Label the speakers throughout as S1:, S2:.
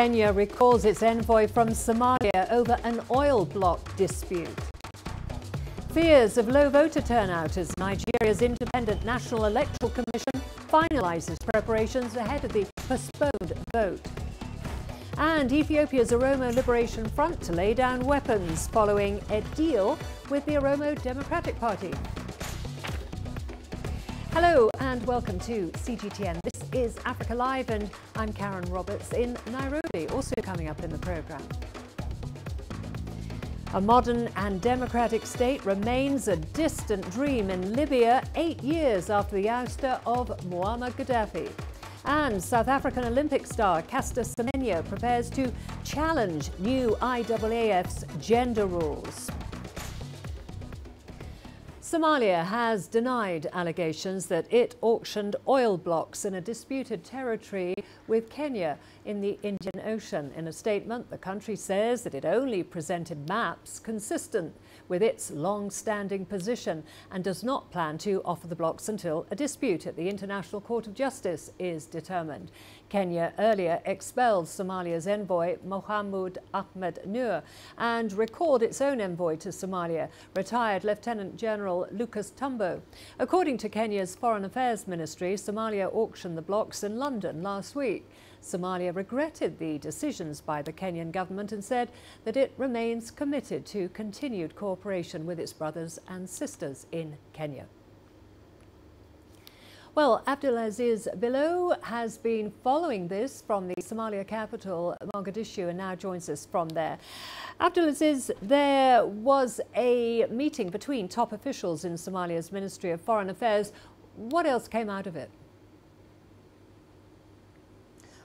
S1: Kenya recalls its envoy from Somalia over an oil block dispute. Fears of low voter turnout as Nigeria's Independent National Electoral Commission finalises preparations ahead of the postponed vote. And Ethiopia's Oromo Liberation Front to lay down weapons following a deal with the Oromo Democratic Party. Hello and welcome to CGTN. This is Africa Live and I'm Karen Roberts in Nairobi, also coming up in the programme. A modern and democratic state remains a distant dream in Libya 8 years after the ouster of Muammar Gaddafi. And South African Olympic star Caster Semenya prepares to challenge new IAAF's gender rules. Somalia has denied allegations that it auctioned oil blocks in a disputed territory with Kenya in the Indian Ocean. In a statement, the country says that it only presented maps consistent with its long-standing position and does not plan to offer the blocks until a dispute at the International Court of Justice is determined. Kenya earlier expelled Somalia's envoy Mohamud Ahmed Nur and recalled its own envoy to Somalia, retired Lieutenant General Lucas Tumbo. According to Kenya's Foreign Affairs Ministry, Somalia auctioned the blocks in London last week. Somalia regretted the decisions by the Kenyan government and said that it remains committed to continued cooperation with its brothers and sisters in Kenya. Well, Abdulaziz Bilo has been following this from the Somalia capital, Mogadishu, and now joins us from there. Abdulaziz, there was a meeting between top officials in Somalia's Ministry of Foreign Affairs. What else came out of it?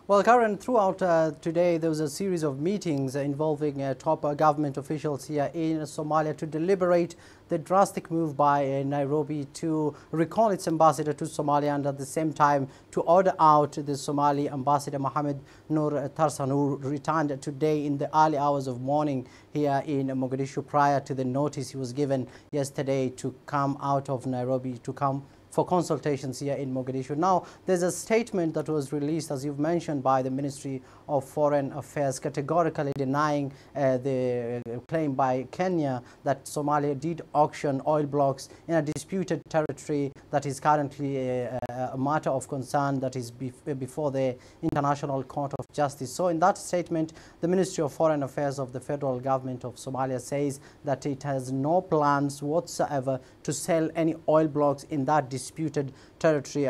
S2: Well, Karen, throughout today, there was a series of meetings involving top government officials here in Somalia to deliberate the drastic move by Nairobi to recall its ambassador to Somalia and at the same time to order out the Somali ambassador Mohammed Nur Tarsan, who returned today in the early hours of morning here in Mogadishu prior to the notice he was given yesterday to come out of Nairobi, to come for consultations here in Mogadishu. Now, there's a statement that was released, as you've mentioned, by the Ministry of Foreign Affairs, categorically denying the claim by Kenya that Somalia did auction oil blocks in a disputed territory that is currently a matter of concern that is before the International Court of Justice. So in that statement, the Ministry of Foreign Affairs of the federal government of Somalia says that it has no plans whatsoever to sell any oil blocks in that disputed territory.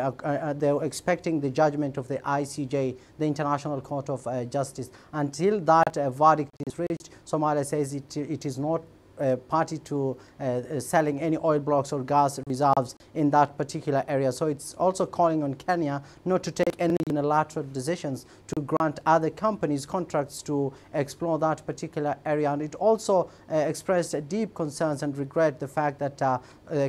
S2: They're expecting the judgment of the ICJ, the International Court of Justice. Until that verdict is reached, Somalia says it is not party to selling any oil blocks or gas reserves in that particular area. So it's also calling on Kenya not to take any unilateral decisions to grant other companies contracts to explore that particular area. And it also expressed deep concerns and regret the fact that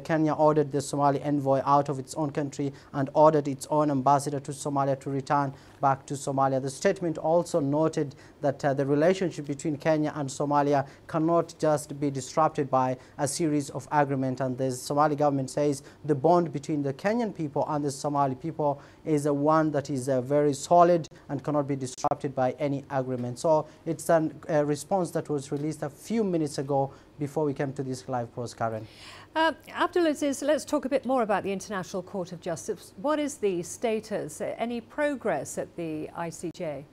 S2: Kenya ordered the Somali envoy out of its own country and ordered its own ambassador to Somalia to return back to Somalia. The statement also noted that the relationship between Kenya and Somalia cannot just be disrupted by a series of agreements, and the Somali government says the bond between the Kenyan people and the Somali people is one that is very solid and cannot be disrupted by any agreement. So it's a response that was released a few minutes ago before we came to this live post, Karen.
S1: Abdulaziz, let's talk a bit more about the International Court of Justice. What is the status? Any progress at the ICJ?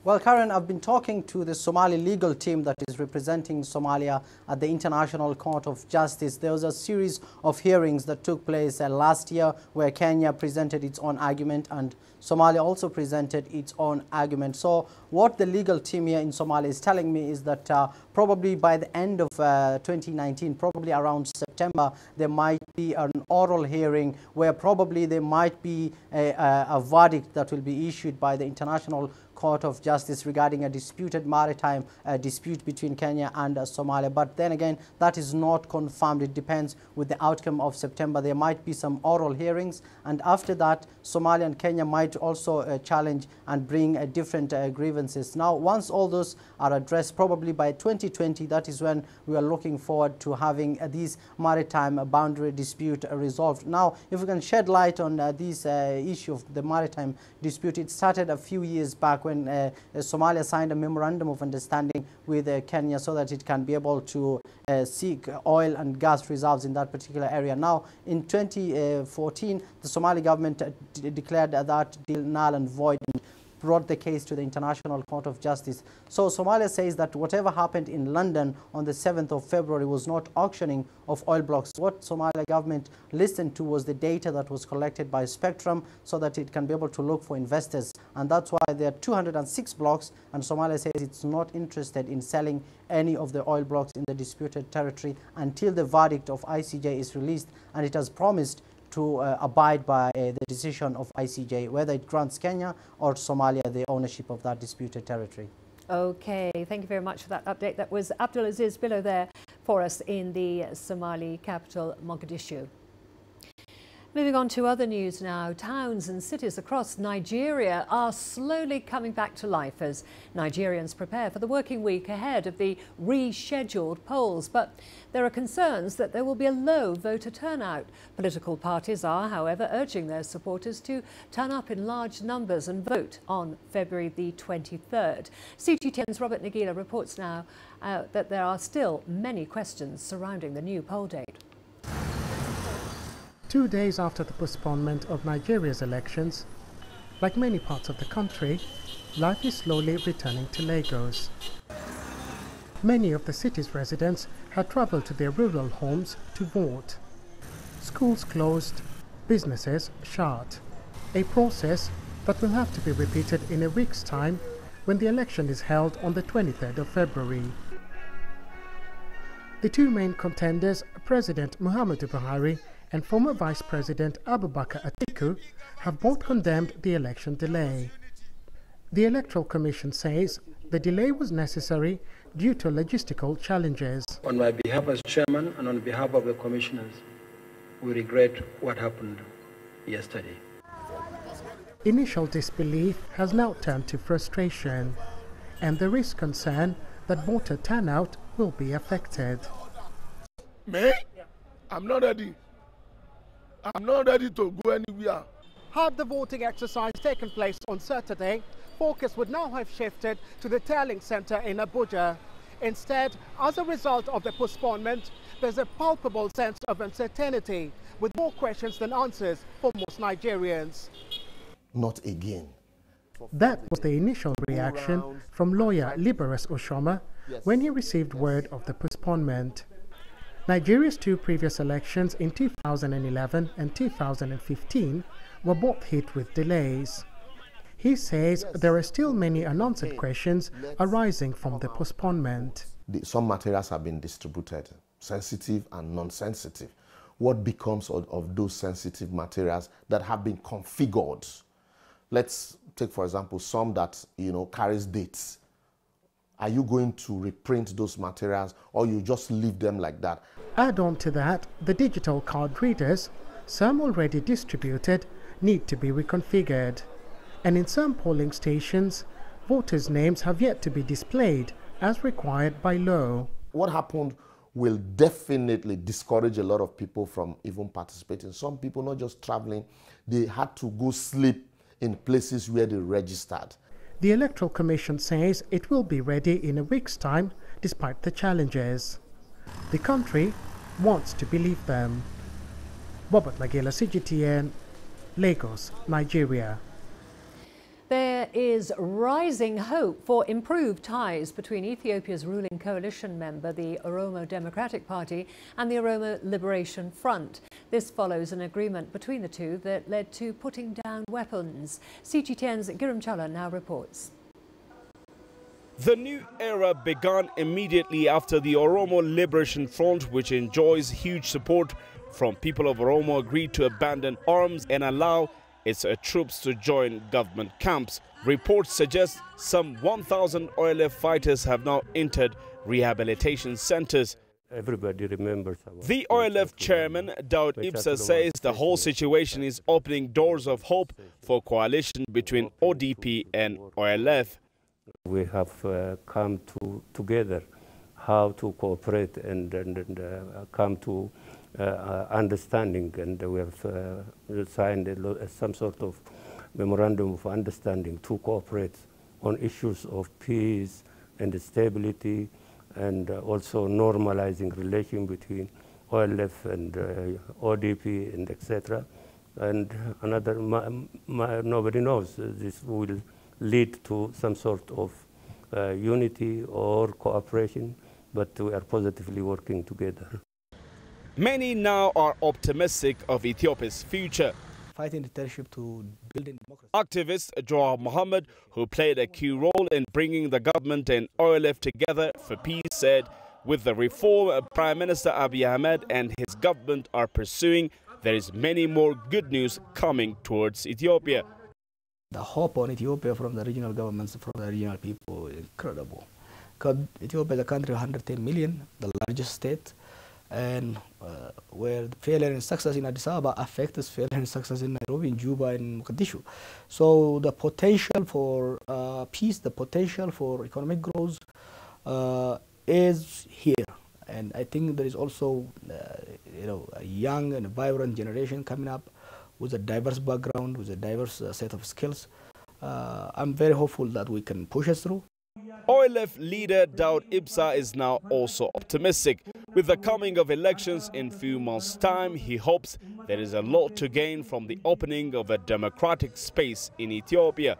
S2: Well, Karen, I've been talking to the Somali legal team that is representing Somalia at the International Court of Justice. There was a series of hearings that took place last year where Kenya presented its own argument and Somalia also presented its own argument. So what the legal team here in Somalia is telling me is that probably by the end of 2019, probably around September, there might be an oral hearing where probably there might be a verdict that will be issued by the International Court of Justice regarding a disputed maritime dispute between Kenya and Somalia. But then again, that is not confirmed. It depends with the outcome of September. There might be some oral hearings, and after that, Somalia and Kenya might also challenge and bring different grievances. Now, once all those are addressed, probably by 2020, that is when we are looking forward to having these maritime boundary dispute resolved. Now, if we can shed light on this issue of the maritime dispute, it started a few years back when Somalia signed a memorandum of understanding with Kenya so that it can be able to seek oil and gas reserves in that particular area. Now, in 2014, the Somali government declared that deal null and void and brought the case to the International Court of Justice. So Somalia says that whatever happened in London on the 7th of February was not auctioning of oil blocks. What Somalia government listened to was the data that was collected by Spectrum so that it can be able to look for investors. And that's why there are 206 blocks, and Somalia says it's not interested in selling any of the oil blocks in the disputed territory until the verdict of ICJ is released, and it has promised to abide by the decision of ICJ, whether it grants Kenya or Somalia the ownership of that disputed territory.
S1: Okay, thank you very much for that update. That was Abdulaziz Billo there for us in the Somali capital, Mogadishu. Moving on to other news now, towns and cities across Nigeria are slowly coming back to life as Nigerians prepare for the working week ahead of the rescheduled polls. But there are concerns that there will be a low voter turnout. Political parties are, however, urging their supporters to turn up in large numbers and vote on February the 23rd. CGTN's Robert Nagila reports now that there are still many questions surrounding the new poll date.
S3: 2 days after the postponement of Nigeria's elections, like many parts of the country, life is slowly returning to Lagos. Many of the city's residents had traveled to their rural homes to vote. Schools closed, businesses shut. A process that will have to be repeated in a week's time when the election is held on the 23rd of February. The two main contenders, President Muhammadu Buhari and former Vice President Abubakar Atiku, have both condemned the election delay. The Electoral Commission says the delay was necessary due to logistical challenges.
S4: On my behalf as chairman and on behalf of the commissioners, we regret what happened yesterday.
S3: Initial disbelief has now turned to frustration, and there is concern that voter turnout will be affected.
S5: Me? I'm not ready. I'm not ready to go anywhere.
S3: Had the voting exercise taken place on Saturday, focus would now have shifted to the tallying center in Abuja. Instead, as a result of the postponement, there's a palpable sense of uncertainty, with more questions than answers for most Nigerians.
S6: Not again.
S3: That was the initial reaction from lawyer Liberus Oshoma when he received word of the postponement. Nigeria's two previous elections in 2011 and 2015 were both hit with delays. He says there are still many unanswered questions arising from the postponement.
S6: Some materials have been distributed, sensitive and non-sensitive. What becomes of those sensitive materials that have been configured? Let's take, for example, some that carries dates. Are you going to reprint those materials, or you just leave them like that?
S3: Add on to that, the digital card readers, some already distributed, need to be reconfigured. And in some polling stations, voters' names have yet to be displayed as required by law.
S6: What happened will definitely discourage a lot of people from even participating. Some people not just traveling, they had to go sleep in places where they registered.
S3: The Electoral Commission says it will be ready in a week's time despite the challenges. The country wants to believe them. Robert Nagila, CGTN, Lagos, Nigeria.
S1: There is rising hope for improved ties between Ethiopia's ruling coalition member, the Oromo Democratic Party, and the Oromo Liberation Front. This follows an agreement between the two that led to putting down weapons. CGTN's Giram Chala now reports.
S7: The new era began immediately after the Oromo Liberation Front, which enjoys huge support from people of Oromo, agreed to abandon arms and allow its troops to join government camps. Reports suggest some 1,000 OLF fighters have now entered rehabilitation centers.
S8: Everybody remembers.
S7: The OLF chairman, Daud Ibsa, says the whole situation is opening doors of hope for coalition between ODP and OLF.
S8: We have come together how to cooperate and come to understanding, and we have signed some sort of memorandum of understanding to cooperate on issues of peace and stability, and also normalizing relation between OLF and ODP and etc. And another, nobody knows, this will lead to some sort of unity or cooperation, but we are positively working together.
S7: Many now are optimistic of Ethiopia's future.
S9: Fighting dictatorship to building democracy.
S7: Activist Jawar Mohammed, who played a key role in bringing the government and OLF together for peace, said with the reform Prime Minister Abiy Ahmed and his government are pursuing, there is many more good news coming towards Ethiopia.
S9: The hope on Ethiopia from the regional governments, from the regional people, is incredible. Because Ethiopia is a country of 110 million, the largest state, and where the failure and success in Addis Ababa affects failure and success in Nairobi, in Juba, and Mogadishu. So the potential for peace, the potential for economic growth is here. And I think there is also a young and vibrant generation coming up with a diverse background, with a diverse set of skills. I'm very hopeful that we can push us through.
S7: OLF leader Daud Ibsa is now also optimistic. With the coming of elections in few months' time, he hopes there is a lot to gain from the opening of a democratic space in Ethiopia.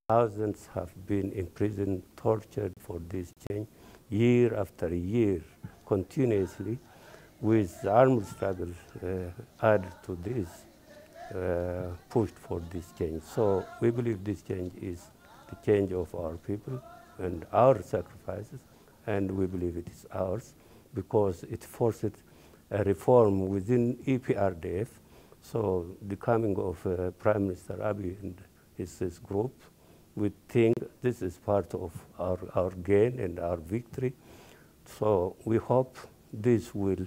S8: Thousands have been imprisoned, tortured for this change, year after year, continuously, with armed struggle added to this, pushed for this change. So we believe this change is the change of our people and our sacrifices, and we believe it is ours because it forced a reform within EPRDF. So the coming of Prime Minister Abiy and his group, we think this is part of our gain and our victory. So we hope this will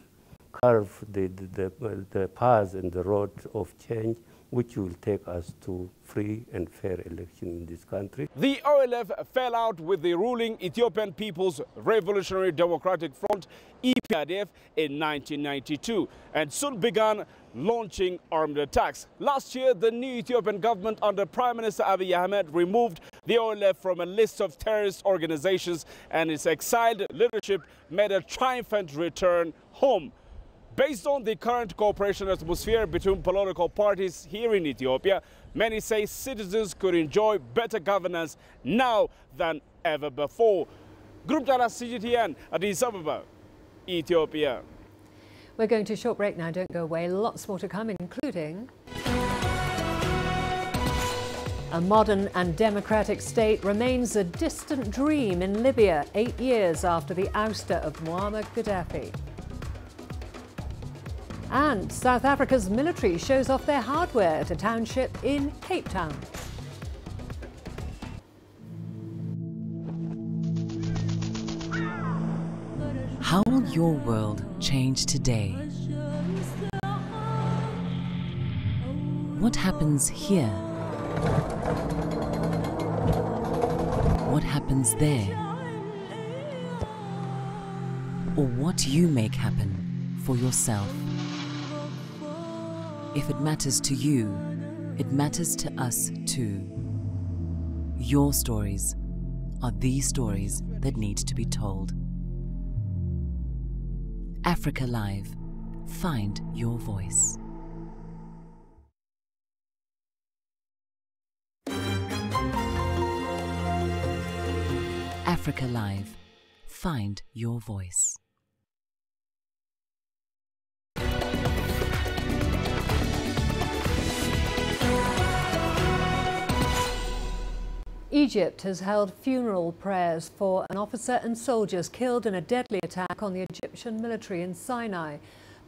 S8: carve the path and the road of change, which will take us to free and fair election in this country.
S7: The OLF fell out with the ruling Ethiopian People's Revolutionary Democratic Front, EPRDF, in 1992 and soon began launching armed attacks. Last year, the new Ethiopian government under Prime Minister Abiy Ahmed removed the OLF from a list of terrorist organizations, and its exiled leadership made a triumphant return home. Based on the current cooperation atmosphere between political parties here in Ethiopia, many say citizens could enjoy better governance now than ever before. Group Data CGTN, Addis Ababa, Ethiopia.
S1: We're going to a short break now. Don't go away. Lots more to come, including a modern and democratic state remains a distant dream in Libya 8 years after the ouster of Muammar Gaddafi. And South Africa's military shows off their hardware at a township in Cape Town.
S10: How will your world change today? What happens here? What happens there? Or what you make happen for yourself? If it matters to you, it matters to us too. Your stories are the stories that need to be told. Africa Live. Find your voice. Africa Live. Find your voice.
S1: Egypt has held funeral prayers for an officer and soldiers killed in a deadly attack on the Egyptian military in Sinai.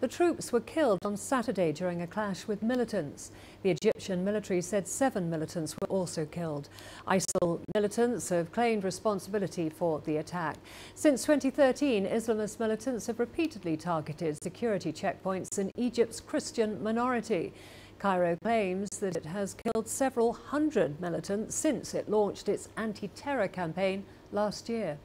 S1: The troops were killed on Saturday during a clash with militants. The Egyptian military said 7 militants were also killed. ISIL militants have claimed responsibility for the attack. Since 2013, Islamist militants have repeatedly targeted security checkpoints in Egypt's Christian minority. Cairo claims that it has killed several hundred militants since it launched its anti-terror campaign last year.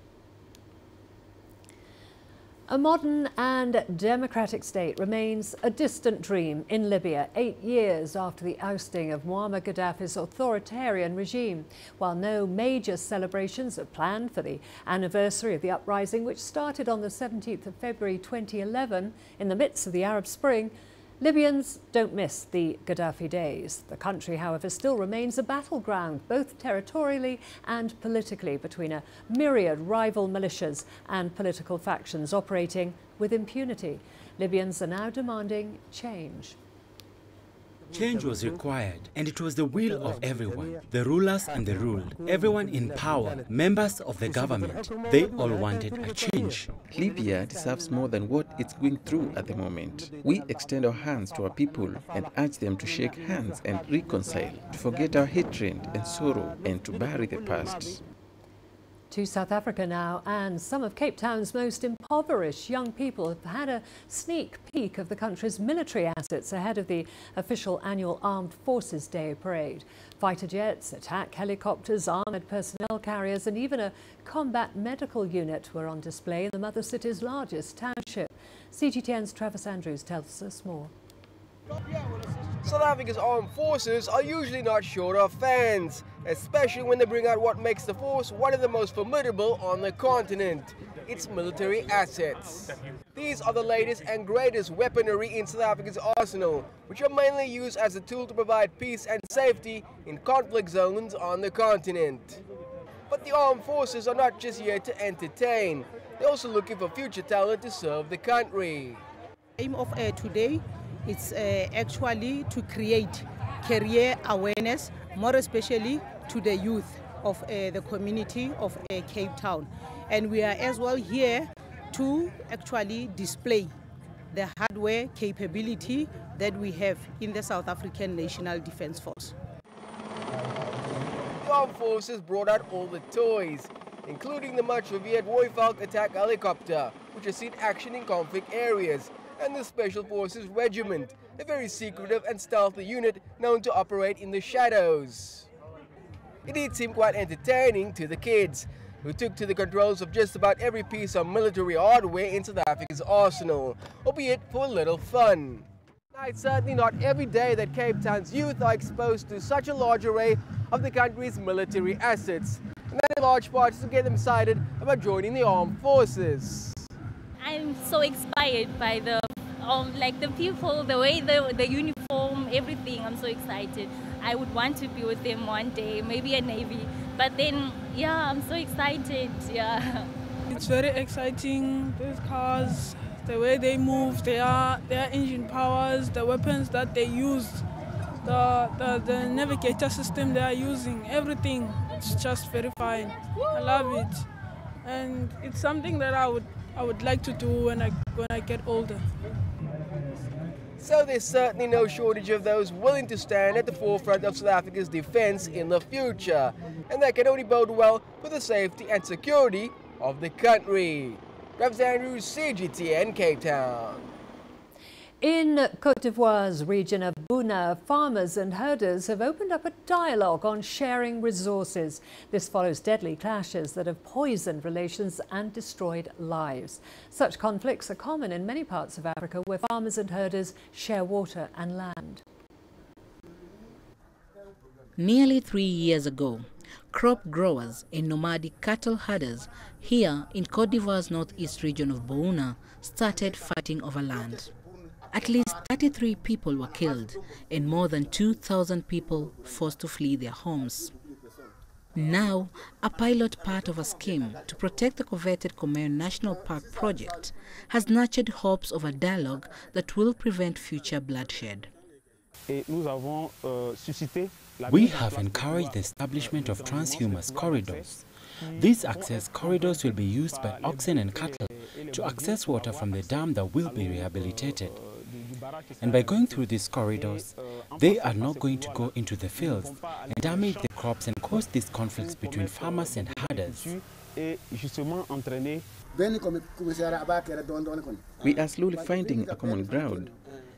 S1: A modern and democratic state remains a distant dream in Libya 8 years after the ousting of Muammar Gaddafi's authoritarian regime. While no major celebrations are planned for the anniversary of the uprising, which started on the 17th of February 2011 in the midst of the Arab Spring, Libyans don't miss the Gaddafi days. The country, however, still remains a battleground, both territorially and politically, between a myriad rival militias and political factions operating with impunity. Libyans are now demanding change.
S11: Change was required, and it was the will of everyone. The rulers and the ruled, everyone in power, members of the government, they all wanted a change.
S12: Libya deserves more than what it's going through at the moment. We extend our hands to our people and urge them to shake hands and reconcile, to forget our hatred and sorrow, and to bury the past.
S1: To South Africa now, and some of Cape Town's most impoverished young people have had a sneak peek of the country's military assets ahead of the official annual Armed Forces Day parade. Fighter jets, attack helicopters, armoured personnel carriers and even a combat medical unit were on display in the mother city's largest township. CGTN's Travis Andrews tells us more.
S13: South Africa's armed forces are usually not short of fans, especially when they bring out what makes the force one of the most formidable on the continent, its military assets. These are the latest and greatest weaponry in South Africa's arsenal, which are mainly used as a tool to provide peace and safety in conflict zones on the continent. But the armed forces are not just here to entertain, they're also looking for future talent to serve the country.
S14: The aim of today is actually to create career awareness, more especially to the youth of the community of Cape Town. And we are as well here to actually display the hardware capability that we have in the South African National Defence Force.
S13: The armed forces brought out all the toys, including the much revered Royvalk attack helicopter, which has seen action in conflict areas, and the Special Forces Regiment, a very secretive and stealthy unit known to operate in the shadows. It did seem quite entertaining to the kids, who took to the controls of just about every piece of military hardware in South Africa's arsenal, albeit for a little fun. Now, it's certainly not every day that Cape Town's youth are exposed to such a large array of the country's military assets, and that in large part is to get them excited about joining the armed forces.
S15: I'm so inspired by the people, the way the uniform, everything. I'm so excited. I would want to be with them one day, maybe a Navy. But then, yeah, I'm so excited. Yeah.
S16: It's very exciting. These cars, the way they move, their engine powers, the weapons that they use, the navigator system they are using, everything. It's just very fine. I love it, and it's something that I would like to do when I get older.
S13: So there's certainly no shortage of those willing to stand at the forefront of South Africa's defence in the future, and that can only bode well for the safety and security of the country. Travis Andrews, CGTN, Cape Town.
S1: In Côte d'Ivoire's region of Bouna, farmers and herders have opened up a dialogue on sharing resources. This follows deadly clashes that have poisoned relations and destroyed lives. Such conflicts are common in many parts of Africa where farmers and herders share water and land.
S17: Nearly 3 years ago, crop growers and nomadic cattle herders here in Côte d'Ivoire's northeast region of Bouna started fighting over land. At least 33 people were killed and more than 2,000 people forced to flee their homes. Now, a pilot part of a scheme to protect the coveted Comaire National Park project has nurtured hopes of a dialogue that will prevent future bloodshed.
S11: We have encouraged the establishment of transhumance corridors. These access corridors will be used by oxen and cattle to access water from the dam that will be rehabilitated. And by going through these corridors, they are not going to go into the fields and damage the crops and cause these conflicts between farmers and herders.
S12: We are slowly finding a common ground.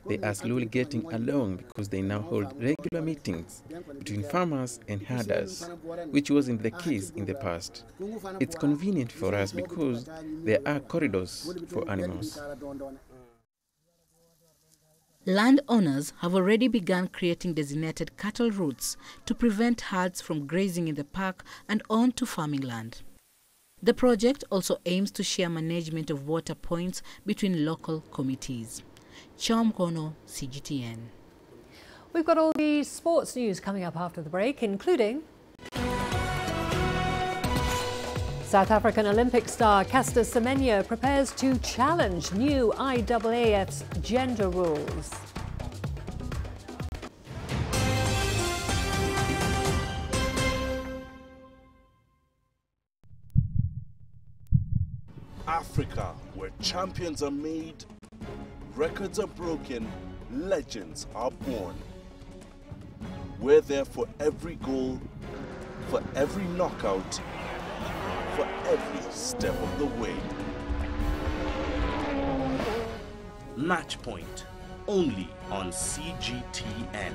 S12: They are slowly getting along because they now hold regular meetings between farmers and herders, which wasn't the case in the past. It's convenient for us because there are corridors for animals.
S17: Landowners have already begun creating designated cattle routes to prevent herds from grazing in the park and on to farming land. The project also aims to share management of water points between local committees. Chamkono, CGTN.
S1: We've got all the sports news coming up after the break, including South African Olympic star Caster Semenya prepares to challenge new IAAF's gender rules.
S18: Africa, where champions are made, records are broken, legends are born. We're there for every goal, for every knockout, for every step of the way. Match Point, only on CGTN.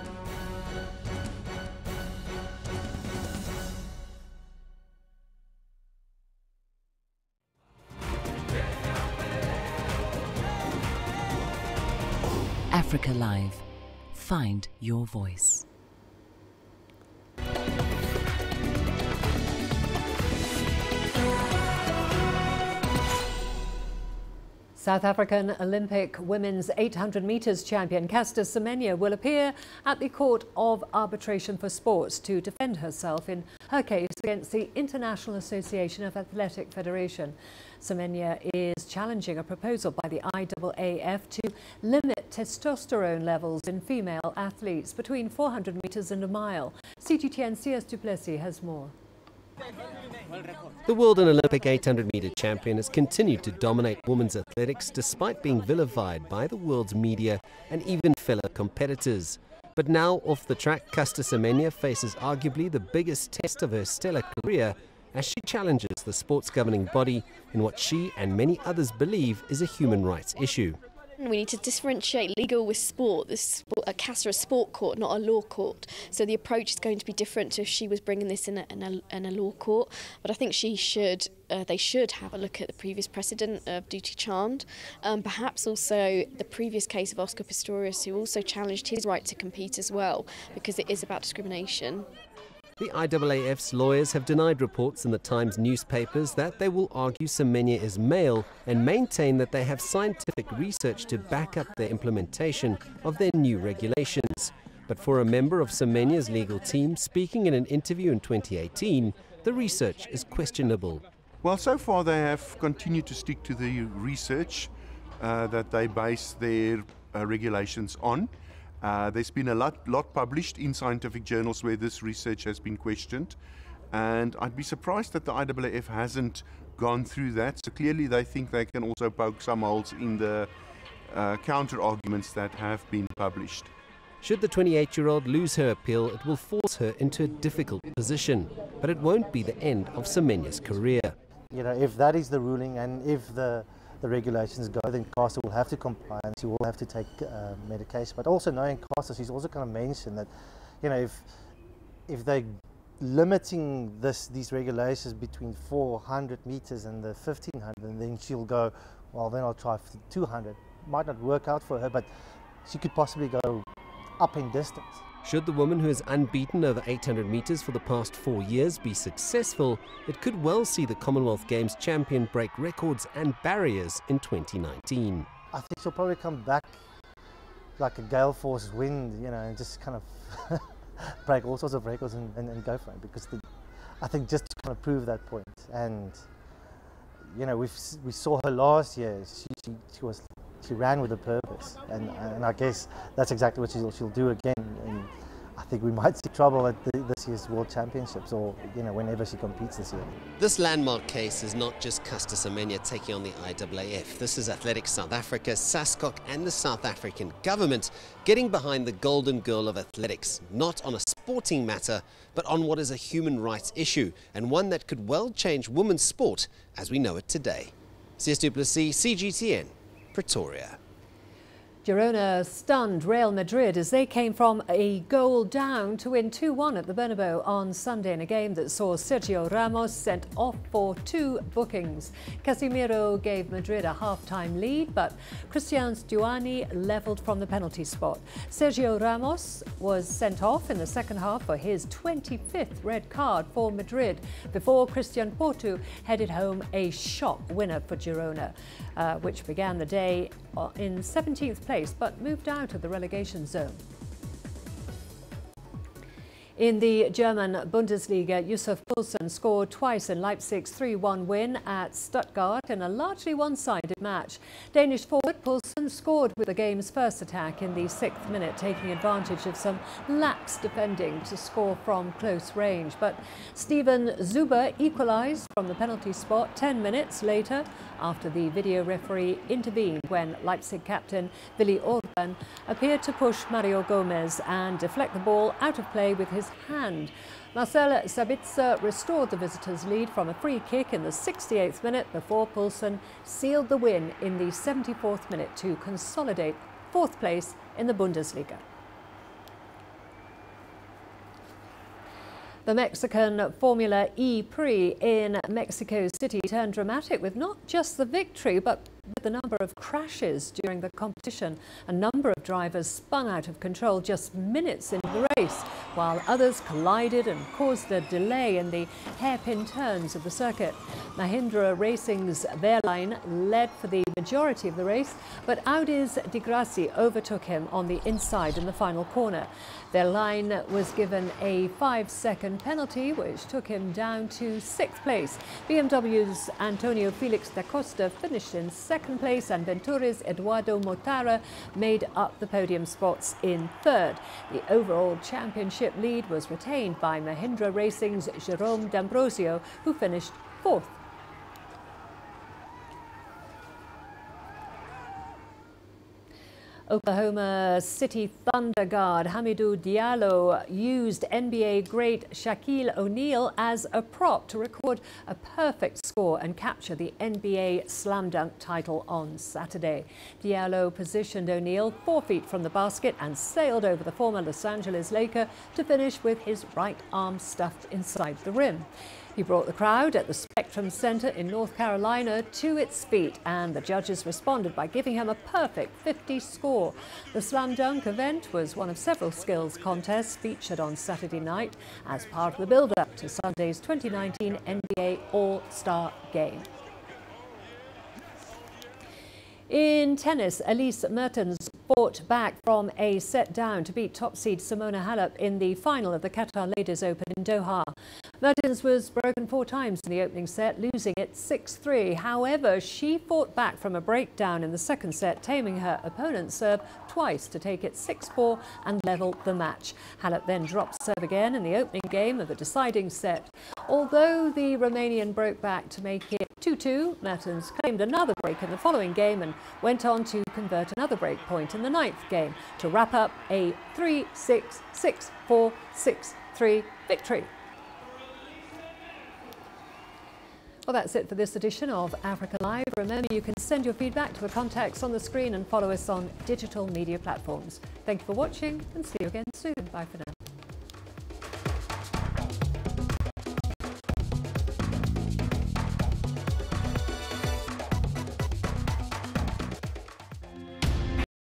S10: Africa Live. Find your voice.
S1: South African Olympic women's 800 metres champion Caster Semenya will appear at the Court of Arbitration for Sports to defend herself in her case against the International Association of Athletic Federation. Semenya is challenging a proposal by the IAAF to limit testosterone levels in female athletes between 400 metres and a mile. CGTN CS Duplessis has more.
S19: The world and Olympic 800-metre champion has continued to dominate women's athletics despite being vilified by the world's media and even fellow competitors. But now, off the track, Caster Semenya faces arguably the biggest test of her stellar career as she challenges the sport's governing body in what she and many others believe is a human rights issue.
S20: We need to differentiate legal with sport. Caster a sport court, not a law court. So the approach is going to be different to if she was bringing this in a law court. But I think they should have a look at the previous precedent of Duty Chand. Perhaps also the previous case of Oscar Pistorius, who also challenged his right to compete as well, because it is about discrimination.
S19: The IAAF's lawyers have denied reports in the Times newspapers that they will argue Semenya is male and maintain that they have scientific research to back up their implementation of their new regulations. But for a member of Semenya's legal team speaking in an interview in 2018, the research is questionable.
S21: Well, so far they have continued to stick to the research that they base their regulations on. There's been a lot published in scientific journals where this research has been questioned, and I'd be surprised that the IAAF hasn't gone through that. So clearly they think they can also poke some holes in the counter-arguments that have been published.
S19: Should the 28-year-old lose her appeal, it will force her into a difficult position, but it won't be the end of Semenya's career.
S22: You know, if that is the ruling and if the regulations go, then Caster will have to comply and she will have to take medication. But also knowing Caster, she's also kind of mentioned that, you know, if they're limiting these regulations between 400 meters and the 1500, and then she'll go, well, then I'll try 200. Might not work out for her, but she could possibly go up in distance.
S19: Should the woman who is unbeaten over 800 meters for the past 4 years be successful, it could well see the Commonwealth Games champion break records and barriers in 2019.
S22: I think she'll probably come back like a gale force wind, you know, and just kind of break all sorts of records and go for it, because I think just to kind of prove that point. And, you know, we saw her last year. She ran with a purpose, and I guess that's exactly what she'll do again. And I think we might see trouble at this year's World Championships, or whenever she competes this year.
S19: This landmark case is not just Caster Semenya taking on the IAAF. This is Athletics South Africa, SASCOC and the South African government getting behind the golden girl of athletics, not on a sporting matter, but on what is a human rights issue, and one that could well change women's sport as we know it today. CS du Plessis, CGTN, Pretoria.
S1: Girona stunned Real Madrid as they came from a goal down to win 2-1 at the Bernabeu on Sunday in a game that saw Sergio Ramos sent off for 2 bookings. Casemiro gave Madrid a half-time lead, but Cristian Stuani levelled from the penalty spot. Sergio Ramos was sent off in the second half for his 25th red card for Madrid before Christian Portu headed home a shock winner for Girona, which began the day in 17th place but moved out of the relegation zone. In the German Bundesliga, Yusuf Poulsen scored twice in Leipzig's 3-1 win at Stuttgart in a largely one-sided match. Danish forward Poulsen scored with the game's first attack in the 6th minute, taking advantage of some lax defending to score from close range. But Steven Zuber equalised from the penalty spot 10 minutes later after the video referee intervened when Leipzig captain Willi Orban appeared to push Mario Gomez and deflect the ball out of play with his hand. Marcel Sabitzer restored the visitors' lead from a free kick in the 68th minute before Poulsen sealed the win in the 74th minute to consolidate 4th place in the Bundesliga. The Mexican Formula E Prix in Mexico City turned dramatic with not just the victory, but with the number of crashes during the competition. A number of drivers spun out of control just minutes into the race, while others collided and caused a delay in the hairpin turns of the circuit. Mahindra Racing's Wehrlein led for the majority of the race, but Audi's Di Grassi overtook him on the inside in the final corner. Wehrlein was given a 5-second penalty, which took him down to 6th place. BMW's Antonio Felix da Costa finished in 2nd place, and Venturi's Eduardo Mortara made up the podium spots in 3rd. The overall championship lead was retained by Mahindra Racing's Jerome D'Ambrosio, who finished 4th. Oklahoma City Thunder guard Hamidou Diallo used NBA great Shaquille O'Neal as a prop to record a perfect score and capture the NBA slam dunk title on Saturday. Diallo positioned O'Neal 4 feet from the basket and sailed over the former Los Angeles Laker to finish with his right arm stuffed inside the rim. He brought the crowd at the Spectrum Center in North Carolina to its feet, and the judges responded by giving him a perfect 50 score. The slam dunk event was one of several skills contests featured on Saturday night as part of the build-up to Sunday's 2019 NBA All-Star Game. In tennis, Elise Mertens fought back from a set down to beat top seed Simona Halep in the final of the Qatar Ladies Open in Doha. Mertens was broken 4 times in the opening set, losing it 6-3. However, she fought back from a breakdown in the second set, taming her opponent's serve twice to take it 6-4 and level the match. Halep then dropped serve again in the opening game of the deciding set. Although the Romanian broke back to make it 2-2, Mertens claimed another break in the following game and went on to convert another break point in the 9th game to wrap up a 3-6, 6-4, 6-3 victory. Well, that's it for this edition of Africa Live. Remember, you can send your feedback to the contacts on the screen and follow us on digital media platforms. Thank you for watching and see you again soon. Bye for now.